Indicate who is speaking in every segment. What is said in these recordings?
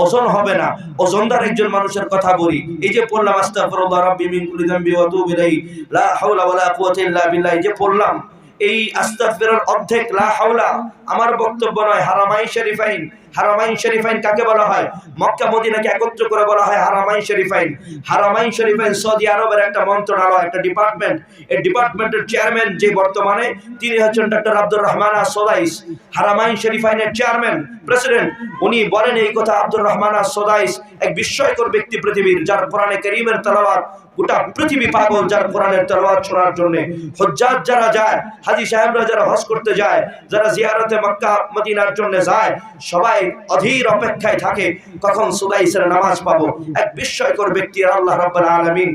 Speaker 1: ওজন হবে না। ওজনদার একজন মানুষের কথা বলি, এই যে পড়লাম আস্তাগফিরুল্লাহ রাব্বি মিন কুল্লি যামবি ওয়া আতুবু ইলাইহি লা হাওলা ওয়ালা কুওয়াতা ইল্লা বিল্লাহ, এই যে পড়লাম, এই আস্তাগফিরুর অর্ধেক লা হাওলা। আমার বক্তব্য নয়, হারামাইন শরীফাইন। হারামাইন শরীফাইন কাকে বলা হয়? মক্কা মদিনাকে একত্র করে বলা হয় হারামাইন শরীফাইন। হারামাইন শরীফাইন সৌদি আরবের একটা মন্ত্রণালয়, একটা ডিপার্টমেন্ট। এই ডিপার্টমেন্টের চেয়ারম্যান যে বর্তমানে, তিনি হচ্ছেন ডক্টর আব্দুর রহমান আস-সুদাইস, হারামাইন শরীফাইনের চেয়ারম্যান, প্রেসিডেন্ট। উনি বলেন এই কথা, আব্দুর রহমান আস-সুদাইস এক বিস্ময়কর ব্যক্তি পৃথিবীর, যার কোরআনে কারীমের তেলাওয়াত গোটা পৃথিবী পাগল, যার কোরআনের তেলাওয়াত শোনার জন্য। হুজ্জাজ যারা যায়, হাজী সাহেবরা যারা হজ করতে যায়, যারা জিয়ারতে মক্কা মদিনার জন্য যায়, সবাই অধীর অপেক্ষায় থাকে কখন সুদাইসের নামাজ পাবো। এক বিস্ময়কর ব্যক্তি, আল্লাহ রাব্বুল আলামিন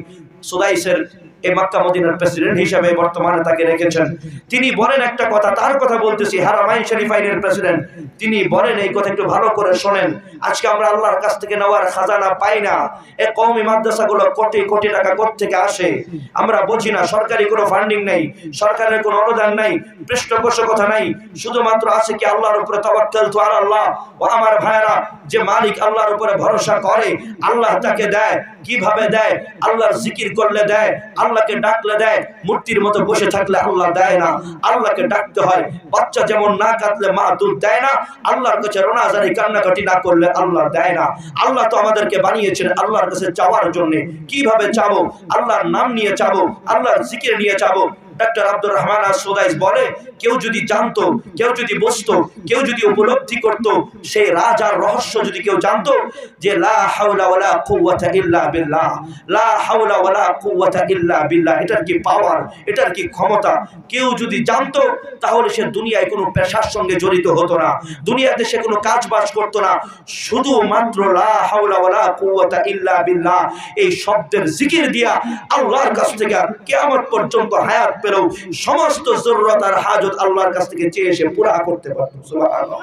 Speaker 1: সুদাইসের এই মক্কা মদিনার প্রেসিডেন্ট হিসেবে বর্তমানে তাকে রেখেছেন। তিনি বলেন একটা কথা, তার কথা বলতেছি, হারামাইন শরীফাইনের প্রেসিডেন্ট, তিনি বলেন এই কথা, একটু ভালো করে শোনেন। আজকে আমরা আল্লাহর কাছ থেকে নেওয়ার খাজানা পাই না। এই কওমি মাদ্রাসাগুলো কোটি কোটি টাকা কোত্থেকে আসে আমরা বুঝি না। সরকারি কোনো ফান্ডিং নেই, সরকারের কোনো অনুদান নাই, পৃষ্ঠপোষকতা নাই, শুধুমাত্র আছে কি আল্লাহর উপরে তাওয়াক্কালতু আলাল্লাহ। ও আমার ভাইরা, যে মালিক আল্লাহর উপরে ভরসা করে, আল্লাহ তাকে দেয়। কিভাবে দেয়? আল্লাহর জিকির করলে দেয়, আল্লাহকে ডাকলে দেয়। মূর্তির মতো বসে থাকলে আল্লাহ দেয় না, আল্লাহকে ডাকতে হয়। বাচ্চা যেমন না কাঁদলে মা দুধ দেয় না, আল্লাহর কাছে রোনাজারি কান্নাকাটি না করলে আল্লাহ দেয় না। আল্লাহ তো আমাদেরকে বানিয়েছেন আল্লাহর কাছে চাওয়ার জন্য। কিভাবে চাবো? আল্লাহর নাম নিয়ে চাবো, আল্লাহর জিকির নিয়ে চাবো। ডক্টর আব্দুর রহমান আস-সুদাইস বলে, কেউ যদি জানতো, কেউ যদি বুঝতো, কেউ যদি উপলব্ধি করত, সেই রাজার রহস্য যদি কেউ জানতো, যে লা হাওলা ওয়ালা কুওয়াতা ইল্লা বিল্লাহ, লা হাওলা ওয়ালা কুওয়াতা ইল্লা বিল্লাহ, এটার কি পাওয়ার, এটার কি ক্ষমতা, কেউ যদি জানতো, তাহলে সে দুনিয়ায় কোনো পেশার সঙ্গে জড়িত হতো না, দুনিয়াতে সে কোনো কাজ বাজ করতো না। শুধুমাত্র লা হাওলা ওয়ালা কুওয়াতা ইল্লা বিল্লাহ এই শব্দের জিকির দিয়া আল্লাহর কাছ থেকে কিয়ামত পর্যন্ত হায়াত পেলেও সমস্ত জরুরত আর হাজত আল্লাহর কাছ থেকে চেয়ে এসে পুরা করতে পারত। সুবহানাল্লাহ,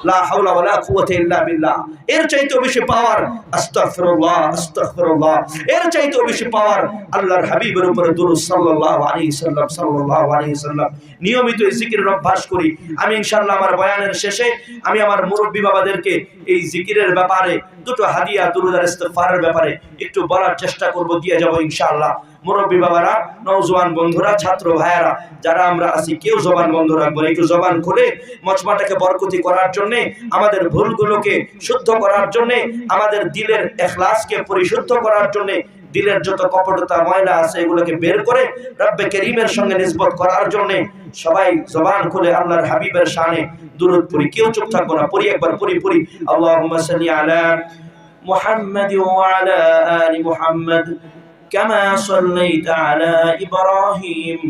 Speaker 1: লা হাওলা ওয়ালা কুওয়াতা ইল্লা বিল্লাহ। এর চাইতেও বেশি পাওয়ার আস্তাগফিরুল্লাহ, আস্তাগফিরুল্লাহ। এর চাইতেও বেশি পাওয়ার আল্লাহর হাবিবের উপরে দুরূদ সাল্লাল্লাহু আলাইহি সাল্লাম, সাল্লাল্লাহু আলাইহি সাল্লাম। নিয়মিত এই জিকিরের অভ্যাস করি। আমি ইনশাআল্লাহ আমার বয়ানের শেষে আমি আমার মুরব্বী বাবাদেরকে এই জিকিরের ব্যাপারে, দুটো হাদিয়া, দুরূদ আর ইস্তিগফারের ব্যাপারে একটু বলার চেষ্টা করব, দিয়ে যাব ইনশাআল্লাহ। মুরব্বী বাবারা, নওজোয়ান বন্ধুরা, ছাত্র ভাইয়েরা, যারা আমরা আছি, কেউ জবান বন্ধ রাখবো না। একটু জবান খুলে মজমাটাকে বরকতি করার জন্য, আমাদের ভুলগুলোকে শুদ্ধ করার জন্য, আমাদের দিলের ইখলাসকে পরিশুদ্ধ করার জন্য, দিলের যত কপটতা ময়লা আছে এগুলোকে বের করে রব্বে করিমের সঙ্গে নিসবত করার জন্য সবাই জবান খুলে আল্লাহর হাবিবের শানে দুরূদ পড়ি। কেউ চুপ থাকবো না, পড়ি একবার, পড়ি। আল্লাহুম্মা সাল্লি আলা মুহাম্মাদ ওয়া আলা আলি মুহাম্মাদ كما صليت على إبراهيم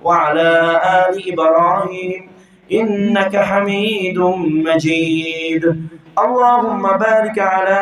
Speaker 1: وعلى آل إبراهيم إنك حميد مجيد اللهم بارك على